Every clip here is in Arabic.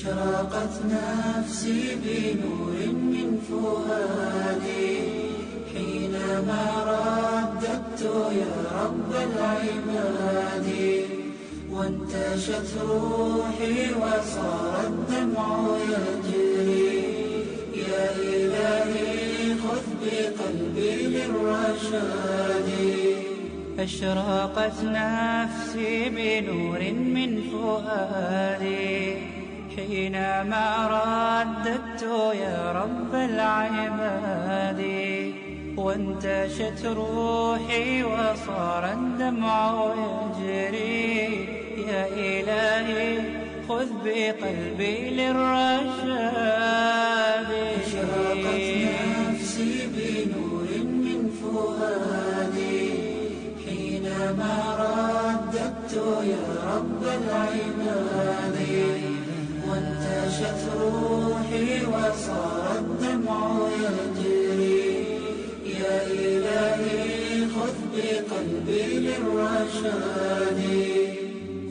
أشرقت نفسي بنور من فؤادي حينما رددت يا رب العباد، وانتشت روحي وصار الدمع يجري. يا إلهي خذ بقلبي للرشاد. أشرقت نفسي بنور من فؤادي حينما رددت يا رب العباد، وانتشت روحي وصار الدمع يجري. يا إلهي خذ بقلبي للرشاد. أشرقت نفسي بنور من فؤادي حينما رددت يا رب العباد، وانتشت روحي وصار الدمع يجري. يا إلهي خذ بقلبي للرشاد.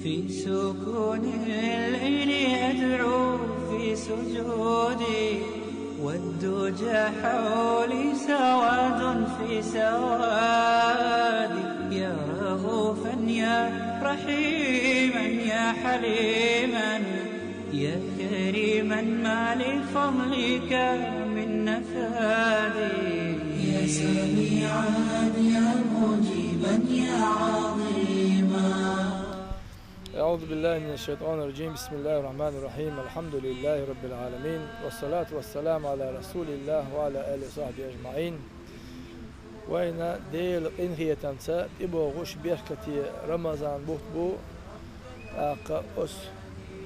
في سكون الليل أدعو في سجودي، والدجى حولي سواد في سوادي. يا رؤوفا يا رحيما يا حليما يا كريما ما لفضلك من نفادي. يا سميعا يا مجيبا يا عظيما. أعوذ بالله من الشيطان الرجيم. بسم الله الرحمن الرحيم. الحمد لله رب العالمين، والصلاة والسلام على رسول الله وعلى آله وصحبه أجمعين. وين ديل إنهية تنسى تبوغش بيركتي رمضان بوتبو أقا أس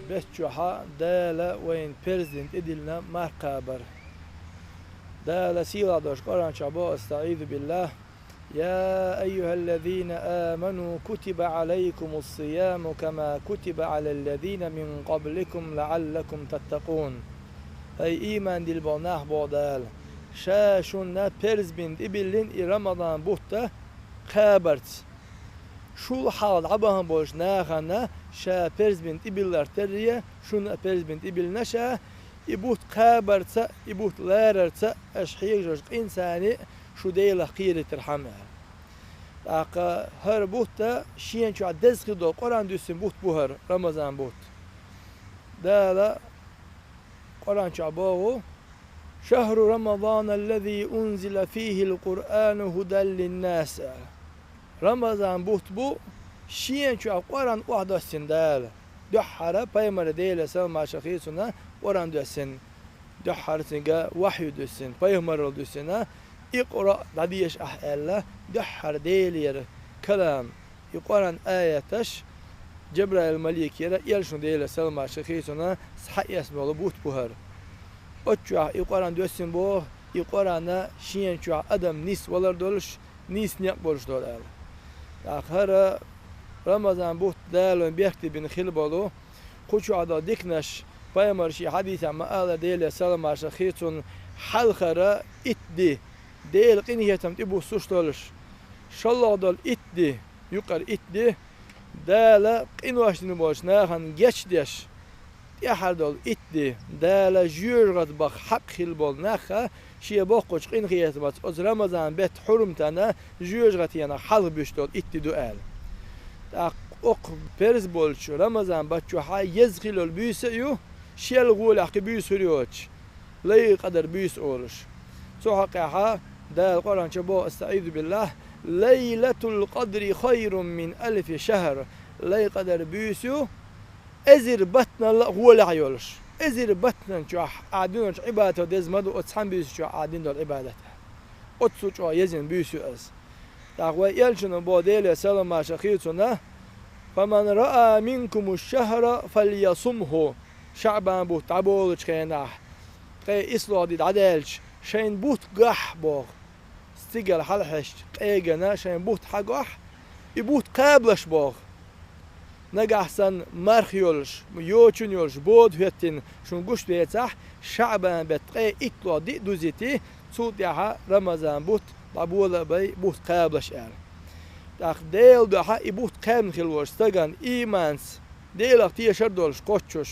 بيتشوحا دالا وين برزدنت إدلنا مرقابر دالا سيلا دوش قرآن شعبو استعيذ بالله. يا أيها الذين آمنوا كتب عليكم الصيام كما كتب على الذين من قبلكم لعلكم تتقون. أي إيمان دل بوناه بودال شاشونا perz bint ibillin i Ramazan buhta khabarts şul hal abahan boş nahana şa perz bint ibiller terriye şuna perz bint ibilna şa ibut khabartsa ibut larartsa ashhiyaj insani şu değil khire terhama aqa her buhta şiyen şu adez khido Kur'an düşsün buht buhar Ramazan buht dala Kur'an çabağı شهر رمضان الذي أنزل فيه القرآن هدى للناس. رمضان بوتبو شيء شو القرآن واحد السندال دحرة بيمر ديله سلمى شخيصنا قرآن دسن دحرة سنجا وحي دسن بيمر دسنا اقرأ دديش أحلا دحر ديلير كلام القرآن آياتش جبرائيل الملك يرى يلشون ديله سلمى شخيصنا صحيح اسمه بوت بهر. Oçuğa yukarıdan dönsün bu, yukarıdan şiyen çuğa adam nis valar doluş, nis niyap boluş dolar. Ahara Ramazan bu dalın bekti bin khilbalu, kuçuğa da diknaş, paymarşi hadise maala değil selam arşa khitun halkhara itdi, değil qiniyetem tibu suç doluş. Şallah dol itdi, yukarı itdi, dala qinvaştını boluş, nahan geçdiş. يحردل إتدي دالا جورغت بخ حق خلبول نخا شيء بقوش قين خيات بس أز رمضان بيت حرم تنا جورغت ينا حل بيشتول إتدي دوال أق برز بولش رمضان بتشو حي يزخل البيس يو شيل غول حق بيس ريوتش لا قدر بيس أولش سو حقها دال القرآن شبو استعيذ بالله ليلة القدر خير من 1000 شهر لا قدر بيسو ezir batna هو لا يولش ezir batna şu adın ibadet dezmadu otsan büyüsü şu adın dol ibadet otsu şu yezin büyüsü az dağwa yelçinin bu dele selam şahitsuna faman ra'a minkumuş şehra falyasumhu şaban bu tabol çıkana qe isladi adalç şeyin but gah bu stigal halhaş qegana şeyin but hagah ibut qablaş bu نجحسن مرخيولش يوتشون يولش بود هتين شون قش بيتح شعبان بتقي إطلع دي دوزيتي صوت يها رمضان بوت بابولا بي بوت قابلش يعني داخ ديل ده إبوت قام خلوش تجان إيمانس ديل أختي شردولش قطشش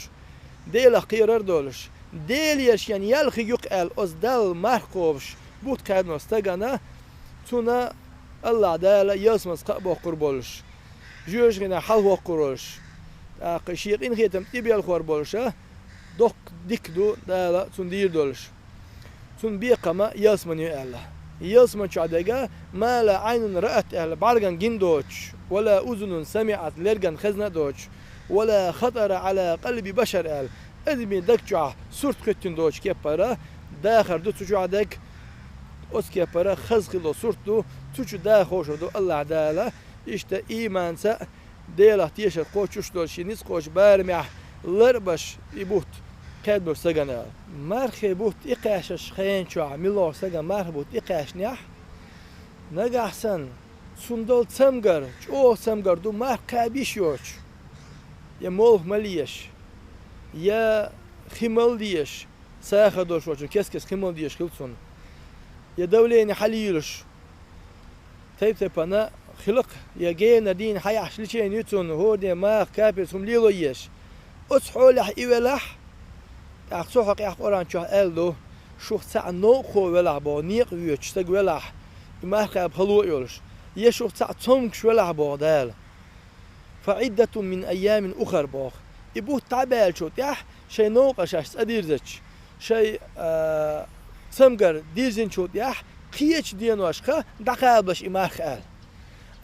ديل قيرر دولش ديل يشين يلخي يقال أزدال مرقوبش بود كاد مستغنا تونا الله دالا يسمس قبو قربولش جوش غنا حلو قرولش قشيقين خيتم تبيال قربولش دوك ديكدو دالا تون دير دولش تون بيقما يسمن يالا يسمن شعدقا ما لا عين رأت أهل بعرقن جندوش ولا أذن سمعت لرقن خزنة دوش ولا خطر على قلب بشر أهل أدمي دكجع سورت كتن دوش كيبارا داخل دو تجع دك أس كيبارا خزخلو سورتو تجو داخوش دو الله دالا إشتا إيمان سا ديلا تيشر قوشوش دولشي نيس قوش بارمع لربش يبوت كادبو سجنا مرخي بوت إقاشش خين شو ملور سجنا مرخ بوت إقاش نيح نجح سن سندول سمجر أو سمجر دو مرخ كابيش يوش يا مول مليش يا خمال ديش ساخة دوش وجو كيس خمال ديش خلصون يا دولين حليلش تيب أنا خلق يا جينا دين حياش لشين يتون هو دي مرخ كابيس هم ليلو يش أصحولح إيولح أخصوها قيح قران شو ألدو شو ساعة نوخو ولا با نيق ويش تج ولا ما خاب خلو يولش يشوف ساعة تمك ولا با دال فعدة من أيام أخر باخ يبوه تعبال شو تيح شيء نوقش أديرزش شيء سمجر ديرزين شو تيح قيش دينوش خا دقابش إماخ قال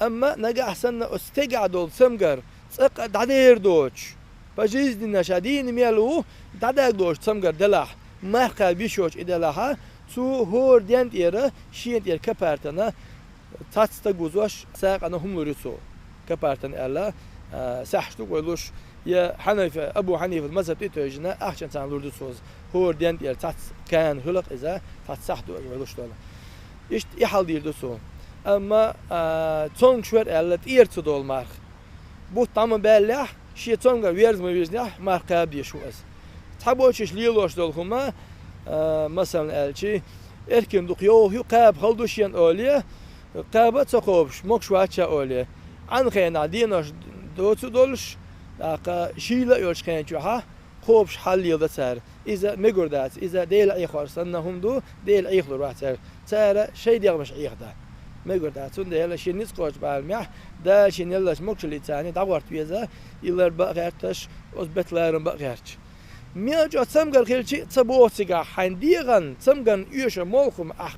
أما نجح سنة استقعدوا سمجر سق دعير دوش بجيز دينا شادين ميلو داداك دوش سمجر دلاح ما قال بيشوش إدلاها تو هور دينت إيره شينت إير كبارتنا تاتستجوزوش ساق أنا هم لرسو كبارتنا ألا سحشتو قولوش يا حنيفة أبو حنيفة المذهب تيجينا أحسن تان لردسوز هور دينت إير تات كان هلق إذا تاتسحتو قولوش دولا إيش يحل ديردسو أما تونج شوير ألا تير تدول مارخ بو تمام بالله شيء تونجا ويرز ما ويرزنيح ماركاب ديشوز تحبوش ليلوش دولهما مثلا الشي اركن دوق يو قاب خلدوشين اوليه قابه تقوبش مكشواتشا اوليه عن خينا دينوش دوتو دولش اقا شيلا يوش خينچوها خوبش حل يلدا سر اذا ميغوردات اذا ديل اي خرسنهم دو ديل اي خلو راحت سر شي ديغمش ايخدا ميغورداتون ديل شي نيس قوش بالميح دا شي نيلاش مكشلي تاني دغورت ويزا يلر بقرتش ازبتلارن بقرتش ميجا سمجر خيلشي تبوتيغا حنديغن سمجن يوش مولخم اخ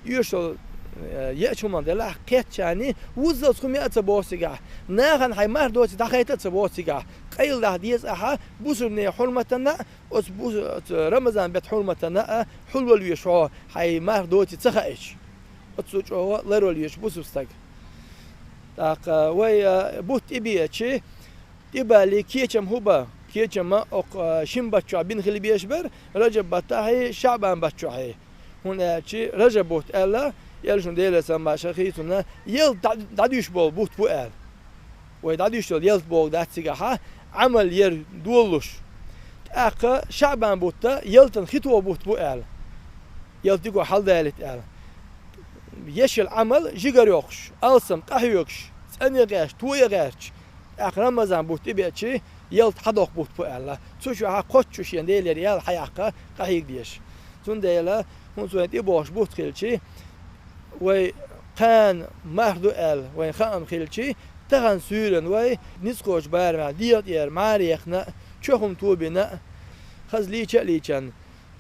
يوش يأشومان دلا كيتشاني وزلتكم يا تبوتيغا ناغن هاي مار دوتي دخيت تبوتيغا قيل ده ديز اها بوسرني حرمتنا اس بوس رمضان بيت حرمتنا حلو اليشوا هاي مار دوتي تخايش اتسوچو لرول يش بوسستاغ داق وي بوت ابيچي دبالي كيچم هوبا كيچما اوق شيم بچا بين خلبيش بر رجب بتاعي شعبان بچاهي هنا چي رجب بوت الا يلشون ديله سما شخيتنا يل داديش بول بوت بو ال وي داديش يل بول داتسيغا عمل ير دولش اق شعبان بوتا يلتن خطوه بوت بو ال يلتيغو حل دالت ال yeşil amel jigar yokş, alsam kahve yokş, seni geç, tuya geç. Ramazan bu tibiçi yıl hadok bu Allah. Çünkü ha koçuş yendeler yıl hayaka kahve diyeş. Tundayla hun söyledi boş bu khilçi ve kan mahdu el ve khan khilçi تغن سورن وي نسقوش بارما ديت ير ماريخنا شوخم توبنا خز ليچن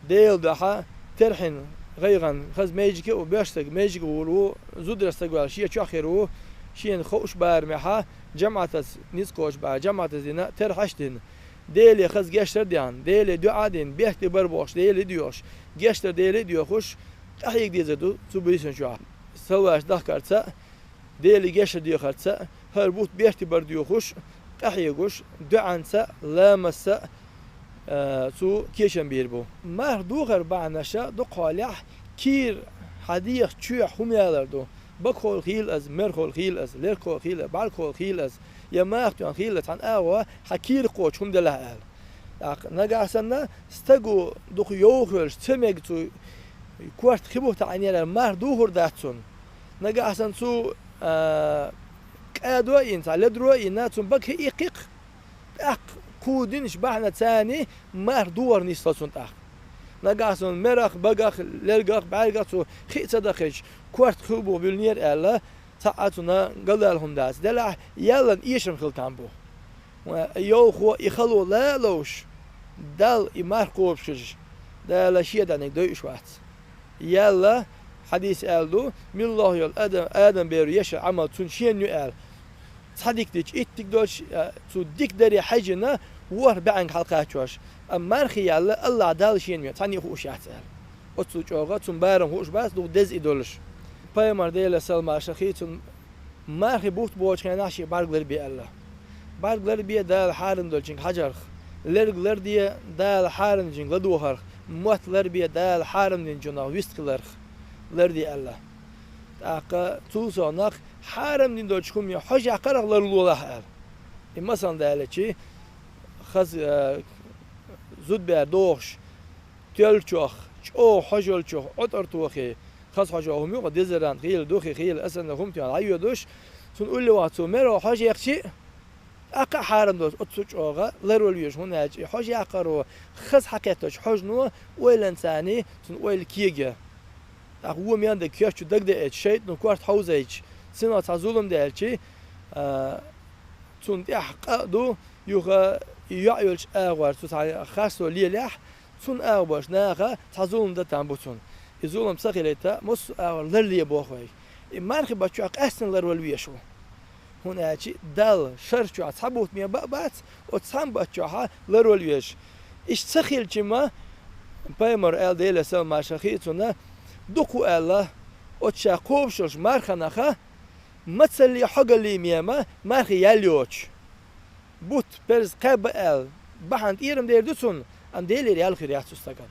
ديل دها ترحن غيرن خز ميجيك وبيشتق ميجيك ورو زودرستق شي تشاخرو شين خوش بارمها جماعه نسقوش با جماعه زينا ترحشتن ديل خز geçter diyan ديل duadin bihti barboş ديل diyor geçter ديل diyor hoş ahik diyedu subisen şu an savaş dakarsa ديل geçter diyor karsa هربوت بيحتي برديو خوش قحيه خوش دعنسا لامسا سو كيشن بيربو مار دوغر بعنشا دو قالح كير حديق تشوح هم يالردو بكول خيل از مرخول خيل از ليركول خيل بالكول خيل از يا ماختون خيل عن اوا حكير قوش هم دله ال نغاسنا استغو دو يوخل تميگ تو كوارت خبوت عينير مار دوغر داتسون نغاسن سو أدوى إنت على درو إناتهم بك إيقق أق خودينش بحنا ثاني مار دور نيستاسون تاخ نقاسون مرخ بقاخ لرقاخ بعرقاخ خيصة دخش كورت خلبو بالنير ألا تعاتنا قلالهم داس دلع يلا إيشم خلتان بو يوخو يخلو لا لوش دال إمار قوبشج دال شيء دانك دويش وقت يلا حديث قالوا من الله يل آدم بيرو يشع عمل تنشين يقال صديق ديش اتك دوش توديك داري حاجنا وار بعن حلقات وش أما خيال الله دال شين يو تاني خوش يحتال أتصوج أوغا تون بارم خوش باس دو دز إدولش بايمار ديلا سلمى شخي تون ما خبوت بوش خيناشي بارغلر بي الله بارغلر بي دال حارن دولشين حجرخ لرغلر دي دال حارن جين غدوهر موتلر بي دال حارن دين جنا ويستكلرخ لردي الله تاقا توصانق حارم دين دوچكم يا حج اقرغلر الله ال مثلا دالچي خز زود بر دوش تلچوخ او حجلچوخ اترتوخي خز حجهم يو دزران خيل دوخي خيل اسن هم تي ايو دوش تون اول واتو مرو حج يخشي اقا حارم دوش اتسوچ اوغا لرول يوش هناج حج اقرو خز حقيقتش حجنو ويلن ثاني تون ويل كيگه هو میان دکیاش چو دک ده شید نکوارت حوزه ایچ سنا تزولم ده الچی تون دیح دو یوخا یعیلش آوار تو خاص ولی لح تون آواش نه تزولم ده تنبوتون یزولم سخیلیتا مس آوار لرلی باخوی مرخ بچه اصلا لرولویشو هون ایچی دل شرچو اتحبوت میان بعد و تام بچه ها لرولویش ایش سخیل چیما پیمر ال دیل سال ماشخیتونه دوكو الله وتشا كوبشوش مارخناخا مثل حقلي ميما مارخي ياليوش بوت برز قاب ال بحانت ايرم دير دوسون ام ديلي ريال خيريات سوستاكان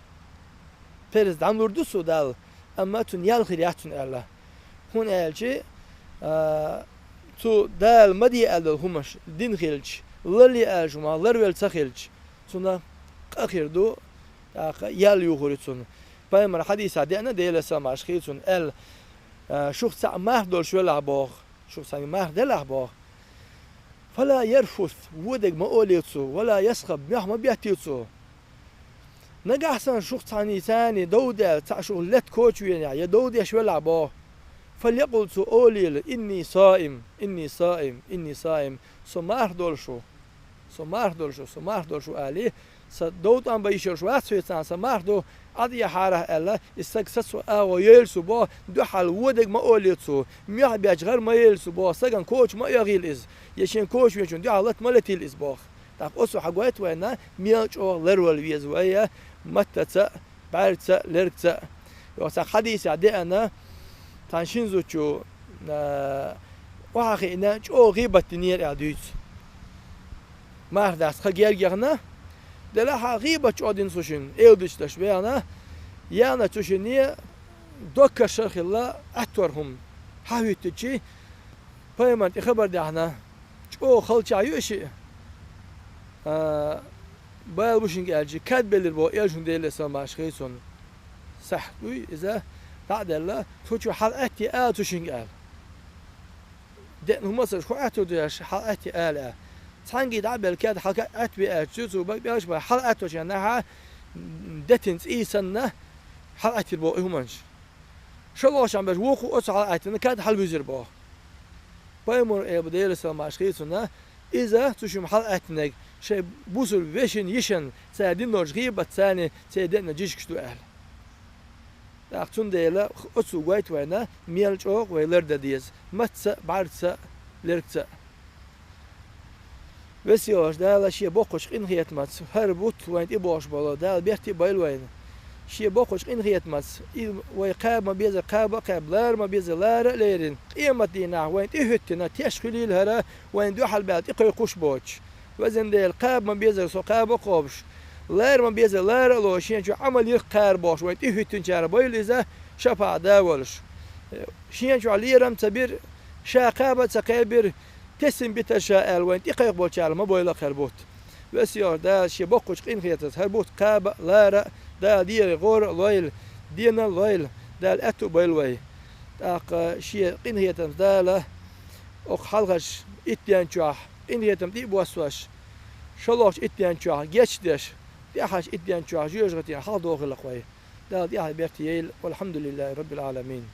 برز دامور دوسو دال اما تون يال خيرياتون الله هون الجي تو دال مدي ال همش دين خيلش للي الجما لرول تخيلش تونا اخير دو يال يوخوريتون بايمر حديث عدينا ديلا سما شخيتون ال شخص مهدول شو لعباخ شخص مهدل لعباخ فلا يرفث ودق ما أوليتسو ولا يسخب مهما بيحتيتسو نجا أحسن شخص ثاني دودة تعشو لت كوتشو يعني يا دودة شو لعباخ فليقل سو أوليل إني صائم إني صائم إني صائم سو مهدول شو سو مهدول شو سو مهدول شو عليه سدود أم بيشر شو أسويتان سمهدو عادي حاره الله استكسسو أو يلسو با دو حال ودق ما أوليتسو ميح بيجغر ما يلسو با سجن كوش ما يغيل إز يشين كوش يشون دي حالات ملتيل إز باخ تاق أسو حقوات وينا ميلش أو لرول ويزوية متتا بعرتا لرتا وتاق حديث عدي أنا تانشينزو شو وحقي إنا شو غيبة نير عديت ما هداس خجير جغنا دلها غيبة عادين سوشين إيودش تشبيهنا يانا تشينية دوكا شرخ الله أتورهم حاويت تشي بايمان خبر دهنا شو خلش عيوشي بايل بوشين قالجي كاد بلر بو إيجون ديل سماش خيسون صح دوي إذا بعد الله توشو حلقتي تشين قال دين هم صار شو أتوديش حلقتي تانجي دعبل كاد حلقة أتبي أجوز وبيعش بحلقة وجناها دتنس إيسنا حلقة البو همانش شو الله عشان بجوخو أص حلقة كاد حل بيزر بو بايمر بدير سلماش خيسنا إذا تشوم حلقة نج شيء بوسر بيشن يشن سادين نرجعي بتساني سادين نجيش كشتو أهل أختون ديلا أصو وايت وينا ميلج أو ويلرد ديز متس بعرس لرتس وسياش دال شيء بقش إن خيات ماتس هربوت وين إباش بالا دال بيحتي بايل وين شيء بقش إن خيات ماتس ويقاب ما بيز قاب لار ما بيز لار ليرين قيمة دينا وين إهتنا تشخيل هرا وين دو حال بعد إقيقوش بوش وزن دال قاب ما بيز سقاب قابش لار ما بيز لار لوشين جو عمل يقار باش وين إهتن جار بايل إذا شفع داولش شين جو عليرم تبير شاقابة تقابر تسم بتشاءل وين تقيق بوشال ما بويلا خربوت وسيار دا شي بقش قين خيتت هربوت قاب لارا دا دير غور لويل دينا لويل دا الاتو بيلوي تاق شي قين خيتم دا لا اخ حلقش اتيان جوح قين خيتم دي بوسواش شلوش اتيان شوها جيش ديحش اتيان شوها جيوش غتيان حاضو غلق وي دا ديحش بيرتييل والحمد لله رب العالمين.